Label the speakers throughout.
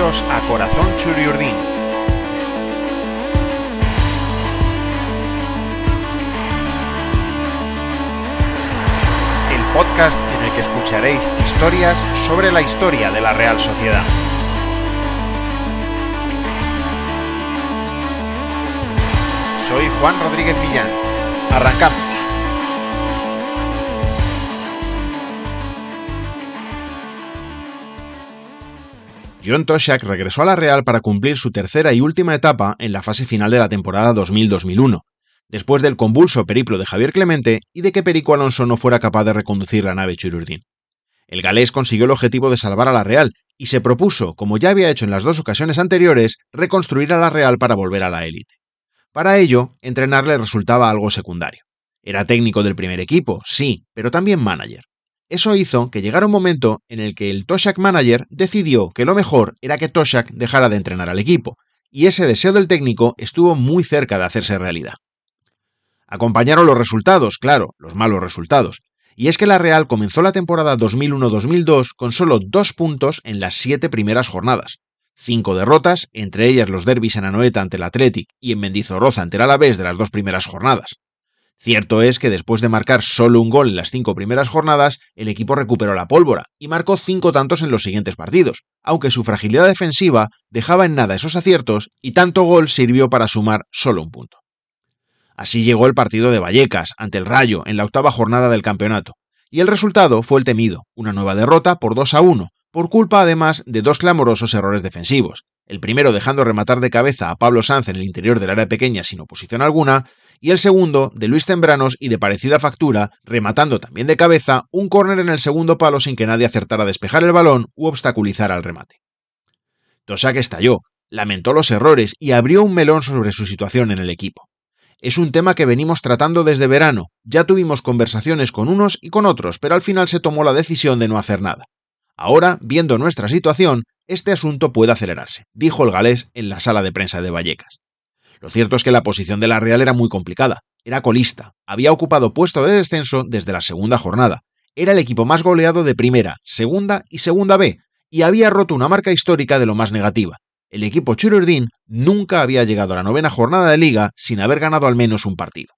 Speaker 1: Bienvenidos a Corazón Churiurdin. El podcast en el que escucharéis historias sobre la historia de la Real Sociedad. Soy Juan Rodríguez Millán. Arrancamos. John Toshack regresó a la Real para cumplir su tercera y última etapa en la fase final de la temporada 2000-2001, después del convulso periplo de Javier Clemente y de que Perico Alonso no fuera capaz de reconducir la nave Churiurdin. El galés consiguió el objetivo de salvar a la Real y se propuso, como ya había hecho en las dos ocasiones anteriores, reconstruir a la Real para volver a la élite. Para ello, entrenarle resultaba algo secundario. Era técnico del primer equipo, sí, pero también manager. Eso hizo que llegara un momento en el que el Toshack manager decidió que lo mejor era que Toshack dejara de entrenar al equipo, y ese deseo del técnico estuvo muy cerca de hacerse realidad. Acompañaron los resultados, claro, los malos resultados, y es que la Real comenzó la temporada 2001-2002 con solo 2 puntos en las 7 primeras jornadas, 5 derrotas, entre ellas los derbis en Anoeta ante el Athletic y en Mendizorroza ante el Alavés de las 2 primeras jornadas. Cierto es que después de marcar solo un gol en las 5 primeras jornadas, el equipo recuperó la pólvora y marcó 5 tantos en los siguientes partidos, aunque su fragilidad defensiva dejaba en nada esos aciertos y tanto gol sirvió para sumar solo un punto. Así llegó el partido de Vallecas ante el Rayo en la 8ª jornada del campeonato, y el resultado fue el temido, una nueva derrota por 2-1, por culpa además de 2 clamorosos errores defensivos, el primero dejando rematar de cabeza a Pablo Sanz en el interior del área pequeña sin oposición alguna, y el segundo de Luis Zembranos y de parecida factura, rematando también de cabeza un córner en el segundo palo sin que nadie acertara a despejar el balón u obstaculizar al remate. Toshack estalló, lamentó los errores y abrió un melón sobre su situación en el equipo. Es un tema que venimos tratando desde verano, ya tuvimos conversaciones con unos y con otros, pero al final se tomó la decisión de no hacer nada. Ahora, viendo nuestra situación, este asunto puede acelerarse, dijo el galés en la sala de prensa de Vallecas. Lo cierto es que la posición de la Real era muy complicada. Era colista, había ocupado puesto de descenso desde la segunda jornada. Era el equipo más goleado de primera, segunda y segunda B, y había roto una marca histórica de lo más negativa. El equipo Churiurdin nunca había llegado a la 9ª jornada de liga sin haber ganado al menos un partido.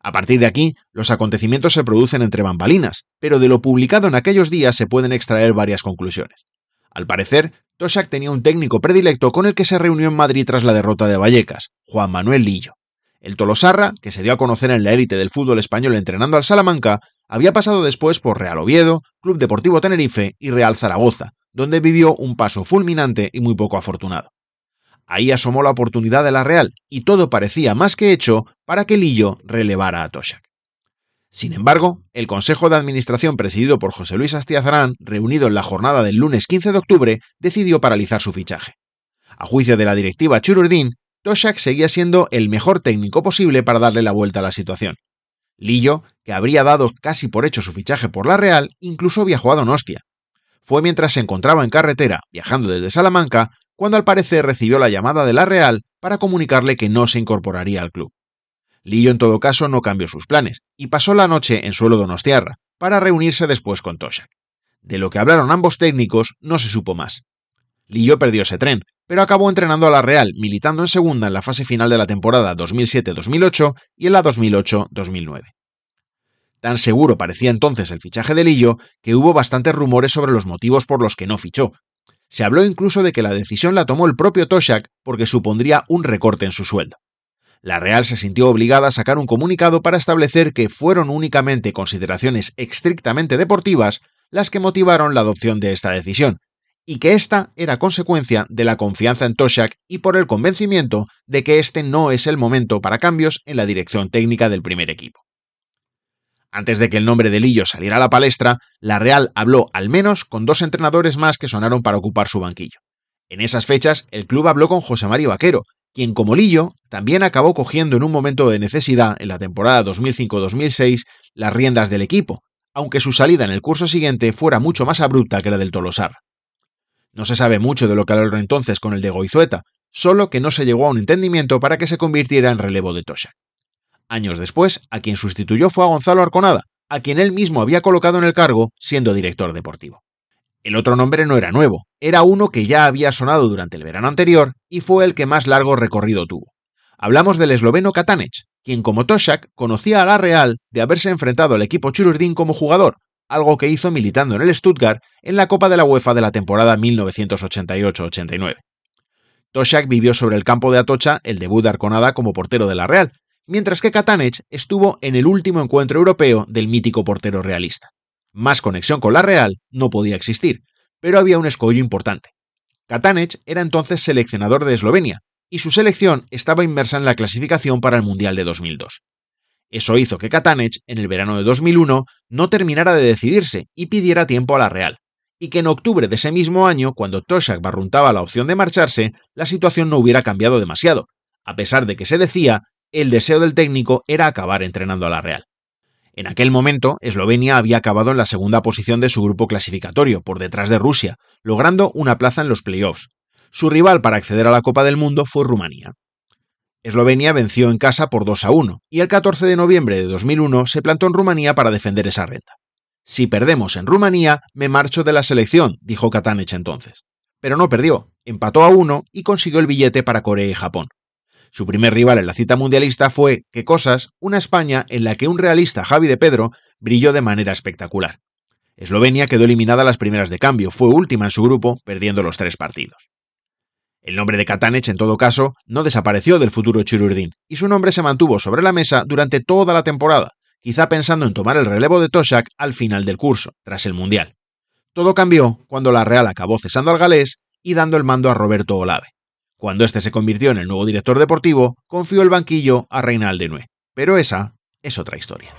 Speaker 1: A partir de aquí, los acontecimientos se producen entre bambalinas, pero de lo publicado en aquellos días se pueden extraer varias conclusiones. Al parecer, Toshack tenía un técnico predilecto con el que se reunió en Madrid tras la derrota de Vallecas, Juan Manuel Lillo. El tolosarra, que se dio a conocer en la élite del fútbol español entrenando al Salamanca, había pasado después por Real Oviedo, Club Deportivo Tenerife y Real Zaragoza, donde vivió un paso fulminante y muy poco afortunado. Ahí asomó la oportunidad de la Real, y todo parecía más que hecho para que Lillo relevara a Toshack. Sin embargo, el Consejo de Administración presidido por José Luis Astiazarán, reunido en la jornada del lunes 15 de octubre, decidió paralizar su fichaje. A juicio de la directiva Churiurdin, Toshack seguía siendo el mejor técnico posible para darle la vuelta a la situación. Lillo, que habría dado casi por hecho su fichaje por la Real, incluso viajó a Donostia. Fue mientras se encontraba en carretera, viajando desde Salamanca, cuando al parecer recibió la llamada de la Real para comunicarle que no se incorporaría al club. Lillo en todo caso no cambió sus planes y pasó la noche en suelo donostiarra para reunirse después con Toshack. De lo que hablaron ambos técnicos no se supo más. Lillo perdió ese tren, pero acabó entrenando a la Real, militando en segunda en la fase final de la temporada 2007-2008 y en la 2008-2009. Tan seguro parecía entonces el fichaje de Lillo que hubo bastantes rumores sobre los motivos por los que no fichó. Se habló incluso de que la decisión la tomó el propio Toshack porque supondría un recorte en su sueldo. La Real se sintió obligada a sacar un comunicado para establecer que fueron únicamente consideraciones estrictamente deportivas las que motivaron la adopción de esta decisión, y que esta era consecuencia de la confianza en Toshack y por el convencimiento de que este no es el momento para cambios en la dirección técnica del primer equipo. Antes de que el nombre de Lillo saliera a la palestra, la Real habló al menos con 2 entrenadores más que sonaron para ocupar su banquillo. En esas fechas, el club habló con José Mari Vaquero, quien como Lillo también acabó cogiendo en un momento de necesidad en la temporada 2005-2006 las riendas del equipo, aunque su salida en el curso siguiente fuera mucho más abrupta que la del tolosarra. No se sabe mucho de lo que hablaron entonces con el de Goizueta, solo que no se llegó a un entendimiento para que se convirtiera en relevo de Toshack. Años después, a quien sustituyó fue a Gonzalo Arconada, a quien él mismo había colocado en el cargo siendo director deportivo. El otro nombre no era nuevo, era uno que ya había sonado durante el verano anterior y fue el que más largo recorrido tuvo. Hablamos del esloveno Katanec, quien como Toshack conocía a la Real de haberse enfrentado al equipo Chururdin como jugador, algo que hizo militando en el Stuttgart en la Copa de la UEFA de la temporada 1988-89. Toshack vivió sobre el campo de Atocha el debut de Arconada como portero de la Real, mientras que Katanec estuvo en el último encuentro europeo del mítico portero realista. Más conexión con la Real no podía existir, pero había un escollo importante. Katanec era entonces seleccionador de Eslovenia, y su selección estaba inmersa en la clasificación para el Mundial de 2002. Eso hizo que Katanec, en el verano de 2001, no terminara de decidirse y pidiera tiempo a la Real, y que en octubre de ese mismo año, cuando Toshack barruntaba la opción de marcharse, la situación no hubiera cambiado demasiado. A pesar de que se decía, el deseo del técnico era acabar entrenando a la Real. En aquel momento, Eslovenia había acabado en la segunda posición de su grupo clasificatorio, por detrás de Rusia, logrando una plaza en los playoffs. Su rival para acceder a la Copa del Mundo fue Rumanía. Eslovenia venció en casa por 2-1 y el 14 de noviembre de 2001 se plantó en Rumanía para defender esa renta. Si perdemos en Rumanía, me marcho de la selección, dijo Katanec entonces. Pero no perdió, empató a 1 y consiguió el billete para Corea y Japón. Su primer rival en la cita mundialista fue, qué cosas, una España en la que un realista, Javi de Pedro, brilló de manera espectacular. Eslovenia quedó eliminada a las primeras de cambio, fue última en su grupo, perdiendo los 3 partidos. El nombre de Katanec, en todo caso, no desapareció del futuro Chururdin, y su nombre se mantuvo sobre la mesa durante toda la temporada, quizá pensando en tomar el relevo de Toshack al final del curso, tras el Mundial. Todo cambió cuando la Real acabó cesando al galés y dando el mando a Roberto Olave. Cuando este se convirtió en el nuevo director deportivo, confió el banquillo a Reinald Denue. Pero esa es otra historia.